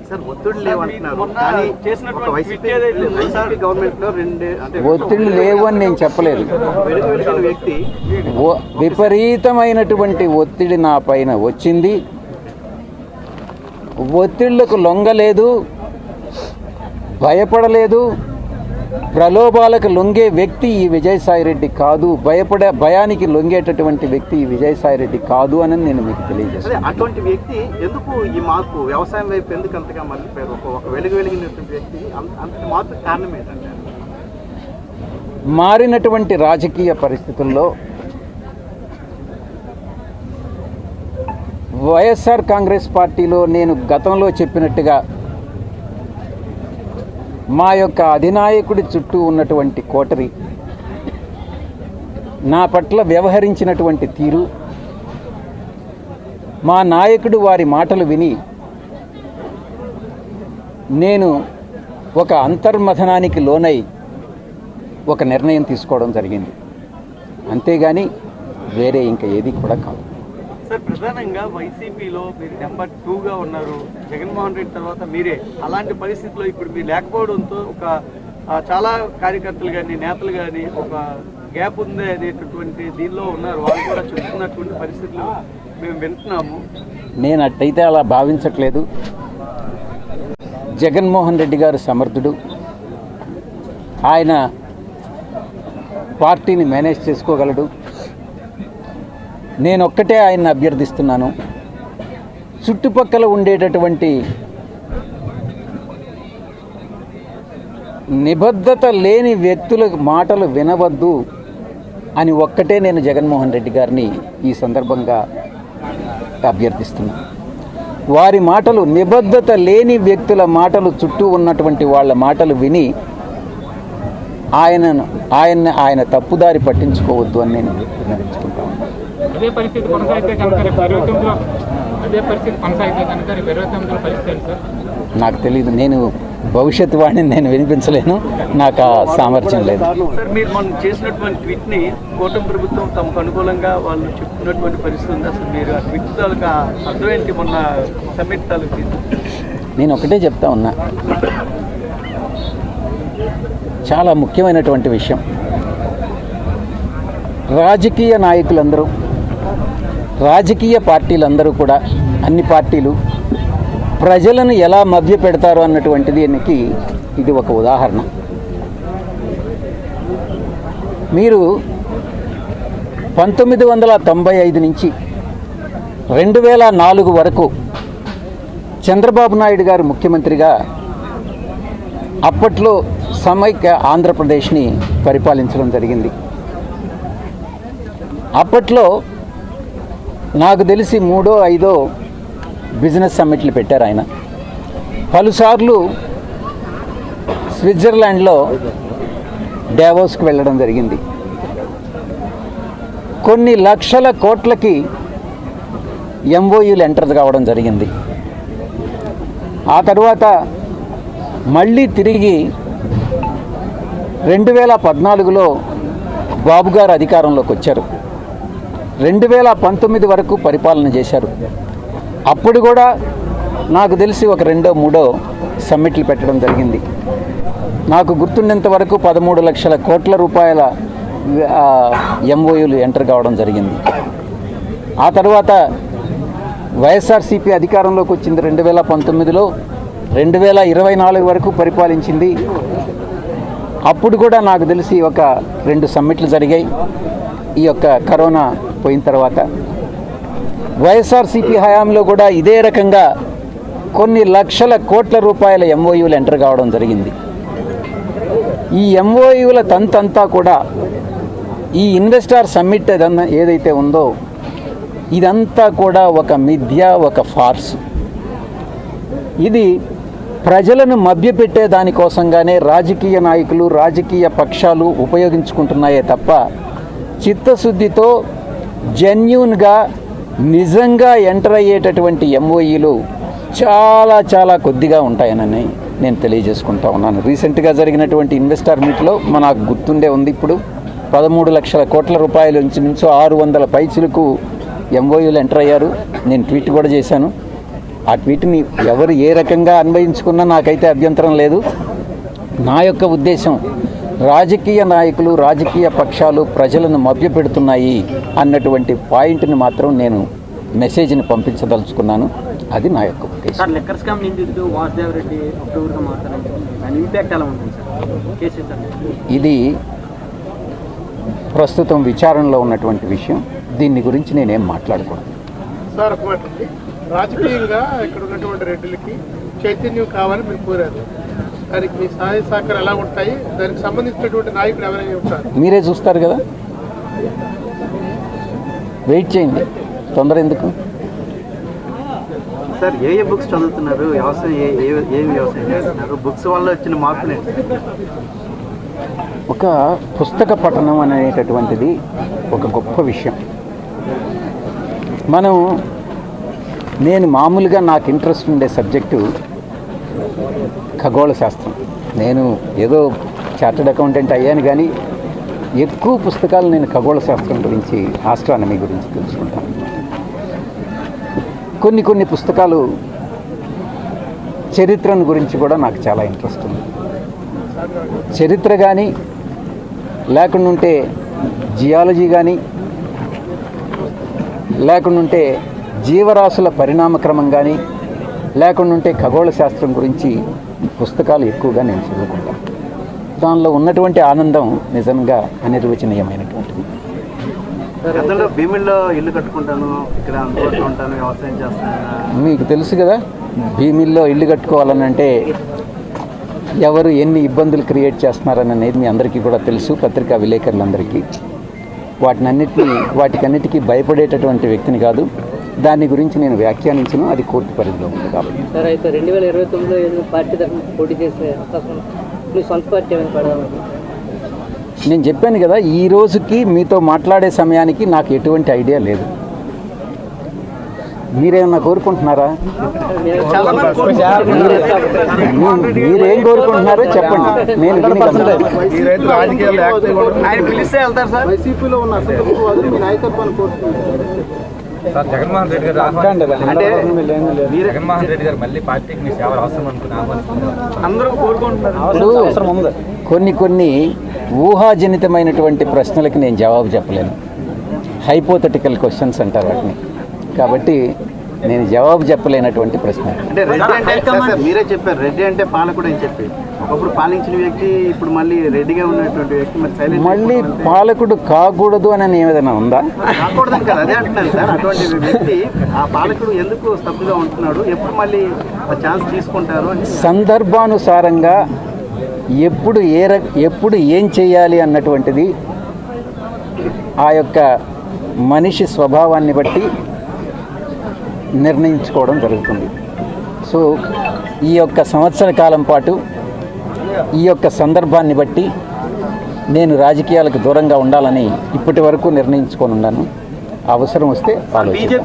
ఒత్తిడి లేవు అని నేను చెప్పలేదు. విపరీతమైనటువంటి ఒత్తిడి నా పైన వచ్చింది. ఒత్తిళ్లకు లొంగలేదు, భయపడలేదు. ప్రలోభాలకు లొంగే వ్యక్తి ఈ విజయసాయిరెడ్డి కాదు. భయానికి లొంగేటటువంటి వ్యక్తి ఈ విజయసాయిరెడ్డి కాదు అని నేను మీకు తెలియజేస్తాను. అటువంటి వ్యక్తి ఎందుకు ఈ మార్పు వ్యవసాయం వైపు ఎందుకు అంతగా మళ్ళీపోయారు? ఒక వెలిగినటువంటి వ్యక్తి అంత మార్పు కారణం ఏంటంటే మారినటువంటి రాజకీయ పరిస్థితుల్లో వైఎస్ఆర్ కాంగ్రెస్ పార్టీలో నేను గతంలో చెప్పినట్టుగా మా యొక్క అధినాయకుడి చుట్టూ ఉన్నటువంటి కోటరి నా పట్ల వ్యవహరించినటువంటి తీరు, మా నాయకుడు వారి మాటలు విని నేను ఒక అంతర్మథనానికి లోనై ఒక నిర్ణయం తీసుకోవడం జరిగింది. అంతేగాని వేరే ఇంకా ఏది కూడా కాదు. సార్, ప్రధానంగా వైసీపీలో మీరు నెంబర్ 2గా ఉన్నారు. జగన్మోహన్ రెడ్డి తర్వాత మీరే. అలాంటి పరిస్థితుల్లో ఇప్పుడు మీరు లేకపోవడంతో ఒక చాలా కార్యకర్తలు కానీ నేతలు కానీ ఒక గ్యాప్ ఉంది అనేటటువంటి దీనిలో ఉన్నారు. వాళ్ళు కూడా చెప్తున్నటువంటి పరిస్థితులు మేము వింటున్నాము. నేను అట్టయితే అలా భావించట్లేదు. జగన్మోహన్ రెడ్డి గారు సమర్థుడు. ఆయన పార్టీని మేనేజ్ చేసుకోగలడు. నేను ఒక్కటే ఆయన్ని అభ్యర్థిస్తున్నాను, చుట్టుపక్కల ఉండేటటువంటి నిబద్ధత లేని వ్యక్తుల మాటలు వినవద్దు అని ఒక్కటే నేను జగన్మోహన్ రెడ్డి గారిని ఈ సందర్భంగా అభ్యర్థిస్తున్నాను. వారి మాటలు, నిబద్ధత లేని వ్యక్తుల మాటలు, చుట్టూ ఉన్నటువంటి వాళ్ళ మాటలు విని ఆయన తప్పుదారి పట్టించుకోవద్దు అని నేను విన్నవించుకుంటాను. అదే పరిస్థితి కొనసాగితే కనుక నాకు తెలియదు. నేను భవిష్యత్తు వాడిని నేను వినిపించలేను. నాకు ఆ సామర్థ్యం లేదు. సార్, మీరు మనం చేసినటువంటి ట్వీట్ని కూటమి ప్రభుత్వం తమకు అనుకూలంగా వాళ్ళు చెప్తున్నటువంటి పరిస్థితి ఉంది. అసలు మీరు ఆ ట్వీట్ తాలూకా అర్థం ఏంటి? మొన్న సమ్మిట్ తాలూకు నేను ఒకటే చెప్తా ఉన్నా, చాలా ముఖ్యమైనటువంటి విషయం. రాజకీయ నాయకులందరూ, రాజకీయ పార్టీలందరూ కూడా, అన్ని పార్టీలు ప్రజలను ఎలా మభ్య పెడతారు అన్నటువంటిది ఇది ఒక ఉదాహరణ. మీరు 1995 నుంచి 2004 వరకు చంద్రబాబు నాయుడు గారు ముఖ్యమంత్రిగా అప్పట్లో సమైక్య ఆంధ్రప్రదేశ్ని పరిపాలించడం జరిగింది. అప్పట్లో నాకు తెలిసి 3 or 5 బిజినెస్ సమ్మిట్లు పెట్టారు ఆయన. పలుసార్లు స్విట్జర్లాండ్లో డావోస్కి వెళ్ళడం జరిగింది. కొన్ని లక్షల కోట్లకి ఎంఓయూలు ఎంటర్ కావడం జరిగింది. ఆ తర్వాత మళ్ళీ తిరిగి 2014లో బాబు గారు అధికారంలోకి వచ్చారు. 2019 వరకు పరిపాలన చేశారు. అప్పుడు కూడా నాకు తెలిసి ఒక 2-3 సమ్మిట్లు పెట్టడం జరిగింది. నాకు గుర్తుండేంత వరకు 13 లక్షల కోట్ల రూపాయల ఎంఓయూలు ఎంటర్ కావడం జరిగింది. ఆ తర్వాత వైఎస్ఆర్సీపీ అధికారంలోకి వచ్చింది 2019లో. 2024 వరకు పరిపాలించింది. అప్పుడు కూడా నాకు తెలిసి ఒక 2 సమ్మిట్లు జరిగాయి. ఈ యొక్క కరోనా పోయిన తర్వాత వైఎస్ఆర్సీపీ హయాంలో కూడా ఇదే రకంగా కొన్ని లక్షల కోట్ల రూపాయల ఎంఓయూలు ఎంటర్ కావడం జరిగింది. ఈ ఎంఓయూల తంతంతా కూడా ఈ ఇన్వెస్టర్ సమ్మిట్ ఏదైతే ఉందో ఇదంతా కూడా ఒక మిథ్య, ఒక ఫార్స్. ఇది ప్రజలను మభ్యపెట్టే దానికోసంగానే రాజకీయ నాయకులు, రాజకీయ పక్షాలు ఉపయోగించుకుంటున్నాయే తప్ప చిత్తశుద్ధితో జెన్యూన్గా నిజంగా ఎంటర్ అయ్యేటటువంటి ఎంఓఈలు చాలా చాలా కొద్దిగా ఉంటాయనని నేను తెలియజేసుకుంటా ఉన్నాను. రీసెంట్గా జరిగినటువంటి ఇన్వెస్టర్ మీట్లో మనకు గుర్తుండే ఉంది. ఇప్పుడు 13 లక్షల కోట్ల రూపాయల నుంచి 600 పైచులకు ఎంఓయూలు ఎంటర్ అయ్యారు. నేను ట్వీట్ కూడా చేశాను. వీటిని ఎవరు ఏ రకంగా అన్వయించుకున్నా నాకైతే అభ్యంతరం లేదు. నా యొక్క ఉద్దేశం రాజకీయ నాయకులు, రాజకీయ పక్షాలు ప్రజలను మభ్యపెడుతున్నాయి అన్నటువంటి పాయింట్ని మాత్రం నేను మెసేజ్ని పంపించదలుచుకున్నాను. అది నా యొక్క ఉద్దేశం. సార్ లిక్కర్ స్కామ్ నిందితుడు వాసుదేవ్ రెడ్డి అక్టోబర్గా మాట్లాడారు. దాని ఇంపాక్ట్ ఎలా ఉంటుంది సార్ కేసు సార్? ఇది ప్రస్తుతం విచారణలో ఉన్నటువంటి విషయం. దీన్ని గురించి నేనేం మాట్లాడకూడదు. సార్ ఒక మాట ఉంది. రాజకీయంగా ఇక్కడ ఉన్నటువంటి రెడ్డిలకి చైతన్యం కావాలని మీరు కోరారు. దానికి మీ సహాయ సహకారం ఎలా ఉంటాయి? దానికి సంబంధించినటువంటి నాయకులు ఎవరైనా ఉంటారు? మీరే చూస్తారు కదా, వెయిట్ చేయండి, తొందర ఎందుకు? సార్ ఏ బుక్స్ చదువుతున్నారు? వ్యవసాయం ఏం వ్యవసాయం చేస్తున్నారు? బుక్స్ వల్ల వచ్చిన మార్పులు ఏంటి? ఒక పుస్తక పఠనం అనేటటువంటిది ఒక గొప్ప విషయం. నేను మామూలుగా నాకు ఇంట్రెస్ట్ ఉండే సబ్జెక్టు ఖగోళ శాస్త్రం. నేను ఏదో చార్టర్డ్ అకౌంటెంట్ అయ్యాను, కానీ ఎక్కువ పుస్తకాలు నేను ఖగోళ శాస్త్రం గురించి, ఆస్ట్రానమీ గురించి తెలుసుకుంటాను. కొన్ని పుస్తకాలు చరిత్రను గురించి కూడా నాకు చాలా ఇంట్రెస్ట్ ఉంది. చరిత్ర కానీ, లేకుంటే జియాలజీ కానీ, లేకుంటే జీవరాశుల పరిణామక్రమం కానీ, లేకుంటే ఖగోళ శాస్త్రం గురించి పుస్తకాలు ఎక్కువగా నేను చదువుకుంటాను. దానిలో ఉన్నటువంటి ఆనందం నిజంగా అనిర్వచనీయమైనటువంటిది. గతంలో భీమిల్లో ఇల్లు కట్టుకుంటాను, ఇక్కడ అందుబాటులో ఉంటాను, వ్యవసాయం చేస్తాను. మీకు తెలుసు కదా, భీమిల్లో ఇల్లు కట్టుకోవాలనంటే ఎవరు ఎన్ని ఇబ్బందులు క్రియేట్ చేస్తున్నారనేది మీ అందరికీ కూడా తెలుసు, పత్రికా విలేకరులందరికీ. వాటికన్నిటికీ భయపడేటటువంటి వ్యక్తిని కాదు. దాని గురించి నేను వ్యాఖ్యానించను, అది కోర్టు పరిధిలో ఉంది కాబట్టి. సార్ అయితే 2029లో ఏదో పార్టీ తరఫున పోటీ చేసే అవకాశం మీ సొంత పార్టీ ఏమైనా పడదామని? నేను చెప్పాను కదా, ఈ రోజుకి మీతో మాట్లాడే సమయానికి నాకు ఎటువంటి ఐడియా లేదు. మీరేమన్నా కోరుకుంటున్నారా? మీరేం కోరుకుంటున్నారో చెప్పండి, నేను వైసీపీలో ఉన్న అసంతృప్తి మీ నాయకత్వాన్ని కోరుతున్నారు. సార్ జగన్మోహన్ రెడ్డి గారు జగన్మోహన్ రెడ్డి గారు మళ్ళీ పార్టీకి మీ సేవలు అవసరం అనుకుని ఆహ్వానిస్తున్నారు. అందరూ కోరుకుంటున్నారు. కొన్ని ఊహాజనితమైనటువంటి ప్రశ్నలకి నేను జవాబు చెప్పలేను. హైపోథెటికల్ క్వశ్చన్స్ అంటారు వాటిని. కాబట్టి నేను జవాబు చెప్పలేనటువంటి ప్రశ్న. అంటే రెడ్డి అంటే సార్ మీరే చెప్పారు, రెడ్డి అంటే పాలకుడు అని చెప్పి. ఒకప్పుడు పాలించిన వ్యక్తి ఇప్పుడు మళ్ళీ రెడ్డిగా ఉన్నటువంటి వ్యక్తి మళ్ళీ పాలకుడు కాకూడదు అని ఏదైనా ఉందా? కాకూడదని కదా, అదే అంటున్నాను సార్. అటువంటి వ్యక్తి ఆ పాలకుడు ఎందుకు స్తబ్దుగా ఉంటున్నాడు? ఎప్పుడు మళ్ళీ ఛాన్స్ తీసుకుంటారు? సందర్భానుసారంగా ఎప్పుడు ఏం చేయాలి అన్నటువంటిది ఆ యొక్క మనిషి స్వభావాన్ని బట్టి నిర్ణయించుకోవడం జరుగుతుంది. సో ఈ యొక్క సంవత్సర కాలం పాటు ఈ యొక్క సందర్భాన్ని బట్టి నేను రాజకీయాలకు దూరంగా ఉండాలని ఇప్పటి వరకు నిర్ణయించుకొని ఉన్నాను. అవసరం వస్తే ఆలోచిస్తాను.